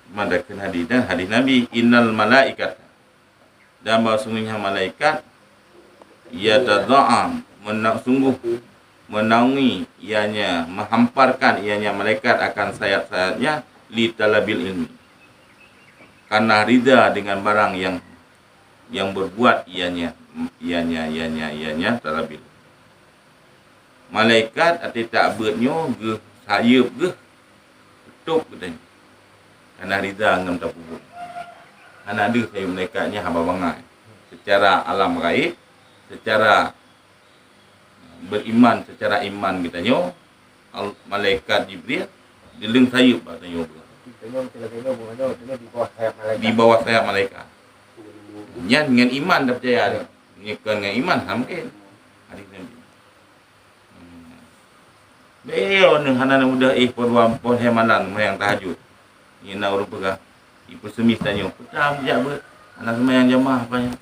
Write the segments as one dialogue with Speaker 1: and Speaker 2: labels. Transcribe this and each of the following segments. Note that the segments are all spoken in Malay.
Speaker 1: Mandakan hadis dan hadis Nabi, innal malaikat, dan bahasanya malaikat yatada'am, sungguh menaungi ianya, menghamparkan ianya malaikat akan sayap-sayapnya li talabil ilmi, karena rida dengan barang yang berbuat ianya talabil. Malaikat ati tak bernya ge sayup ge tutup katanya. Karena rida ngam tak pupuk. Karena ada saya malaikatnya hamba bangai. Secara alam gaib, secara beriman, secara iman katanya malaikat Jibril dileng sayup katanya. Di bawah sayap malaikat. Nya dengan iman dah percaya dia. Dengan iman mungkin. Hadis Nabi. Beliau ni hana mudah pon hemalan yang tahajud. Ni nak urut pegah. Ibu semis tanya, "Putra sejak ber anak sembahyang jamaah apanya?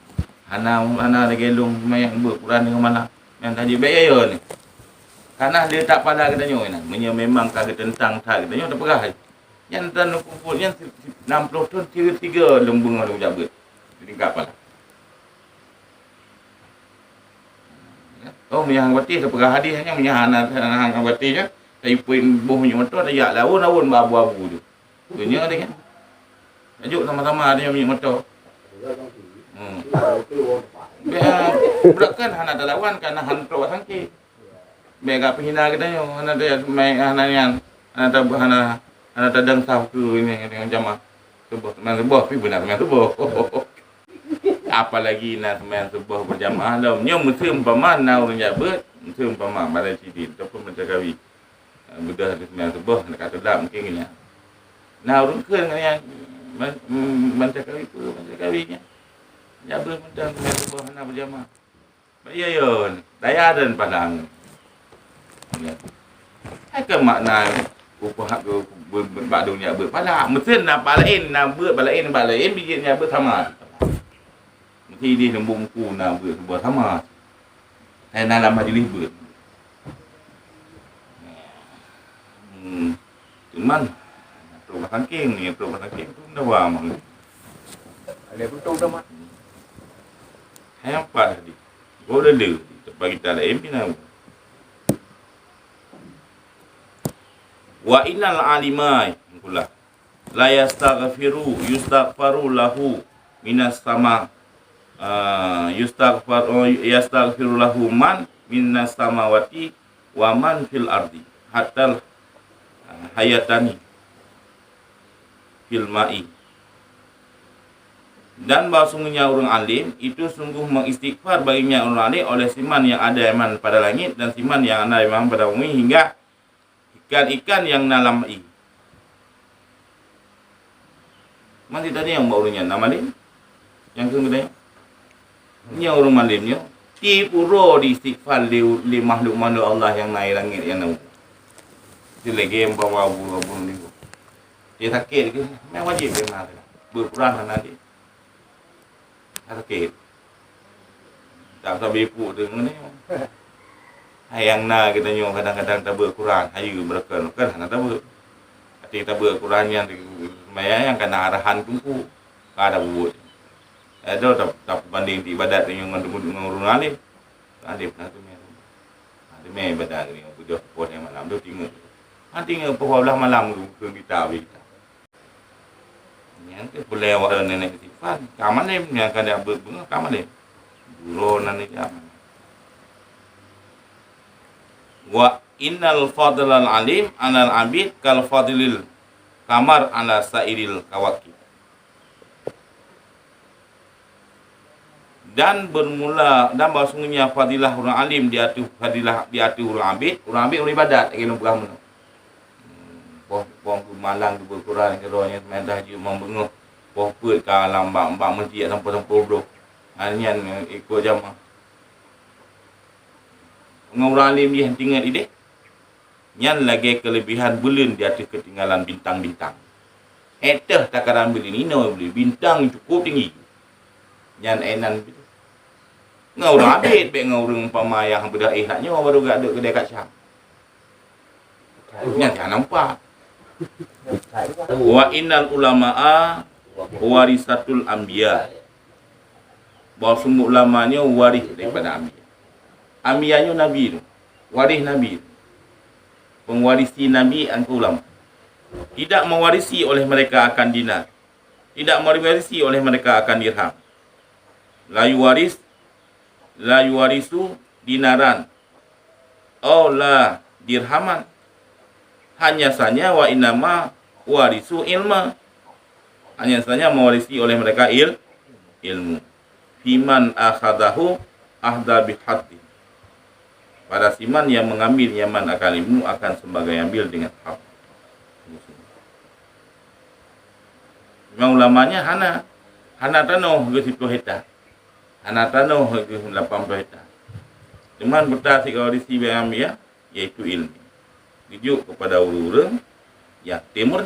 Speaker 1: Ana ada gelung sembahyang ber Quran dengan malam." Yang tahajud beliau ni. Karena dia tak pada katanya ni. Memang kagak tentang tak katanya tak pegah. Yang tan kumpul yang 60 tahun 3 lembung ada jabat. Jadi enggak apalah. Oh, yang bati tu pegah hadis hanya menyahana hang bati je. Tapi poin buh punya motor dia lawan babu-babu tu. Punya dia kan. Ajuk sama-sama dia punya motor. Berakan hana lawan karena hantu sangki. Mega penghina katanya hana dia hana tadang sabtu ini dengan jamaah. Sebuah tapi benar sebuah. Apalagi nak sembahyang subuh berjamaah dah. Nya mesti umpama nak orang jabat, mesti umpama balai sidin ataupun mencakawi. Mudah ada sembahyang subuh nak kata dak mungkin nya. Nah orang ke dengan yang mencakawi nya. Jabat mudah sembahyang subuh nak berjamaah. Baik yon, daya dan padang. Ya. Apa makna upah ke bak dunia ber pala mesti nak balain nak ber balain bijinya ber sama. Mesti dia lembung ku nak ber sebuah sama. Saya dalam majlis ber. Cuman terus saking tu dah wang. Ada betul dah mat. Apa tadi? Gua dah le bagi tak lain pina. Wa innal alimai pula la yustaghfaru lahu minas sama yastaghfiru lahu man minas samawati wa man fil ardi hatta hayatani fil ma'i. Dan bahasanya orang alim itu sungguh mengistighfar baginya orang alim oleh siman yang ada iman pada langit dan siman yang ada iman pada bumi hingga ikan-ikan yang dalam i. Masih tadi yang barunya nama malim. Yang kemudian nya orang malimnya tipuro di istighfar li makhluk-makhluk Allah yang naik langit yang nau. Dia lagi yang bawa bulu ni. Dia sakit ke? Memang wajib dia nak berperan nanti. Sakit. Tak sampai puk dengan ni. Yang na kita nyo kadang-kadang tabur Quran, hayu berkan hana tabur. Ati tabur Quran yang maya yang kena arahan kumpu. Ada buat. Ada tak banding di ibadat yang ngurung alim. Alim nah tu meh. Ada meh ibadat ni budak pon yang malam tu tinggal. Tinggal pukul 12 malam tu kita kita. Yang ke boleh awak nenek sifat. Kamalim yang kada berbunga kamalim. Buron ni jam. Wa innal fadlal alim alal abid kal fadlil kamar ala sairil kawakib. Dan bermula dan bahasanya fadilah orang alim di atas fadilah di atas orang abid orang ibadat kena pegang mana. Pong malang tu berkurang keronya mendah je membengok poh put ke alam bak masjid sampai bro. Hanya ikut jamaah. Orang alim dia tinggal ide. Yang lagi kelebihan bulan di atas ketinggalan bintang-bintang. Etah takaran bulan ini boleh bintang cukup tinggi. Yang enan begitu. Ngau orang abid baik ngau orang umpama yang berdaih naknya baru gak ada kedai kat Syam. Yang tak nampak. Wa innal ulama'a warisatul anbiya. Bahawa semua ulamanya waris daripada anbiya. Anbiyanya nabi tu, waris nabi. Pengwarisi nabi angka ulama. Tidak mewarisi oleh mereka akan dinar. Tidak mewarisi oleh mereka akan dirham. La yuwarisu dinaran. La dirhaman. Hanya saja wa inama warisu ilma. Hanya saja mewarisi oleh mereka ilmu. Fiman akhadahu ahda bihaddi. Pada siman yang mengambil yaman akan ilmu akan sebagai ambil dengan hak. Memang ulamanya hana tanoh ke 10 hektar. Hana tanoh ke 80 hektar. Cuman bertasik warisi yang ambil iaitu ilmu. Rujuk kepada orang yang timur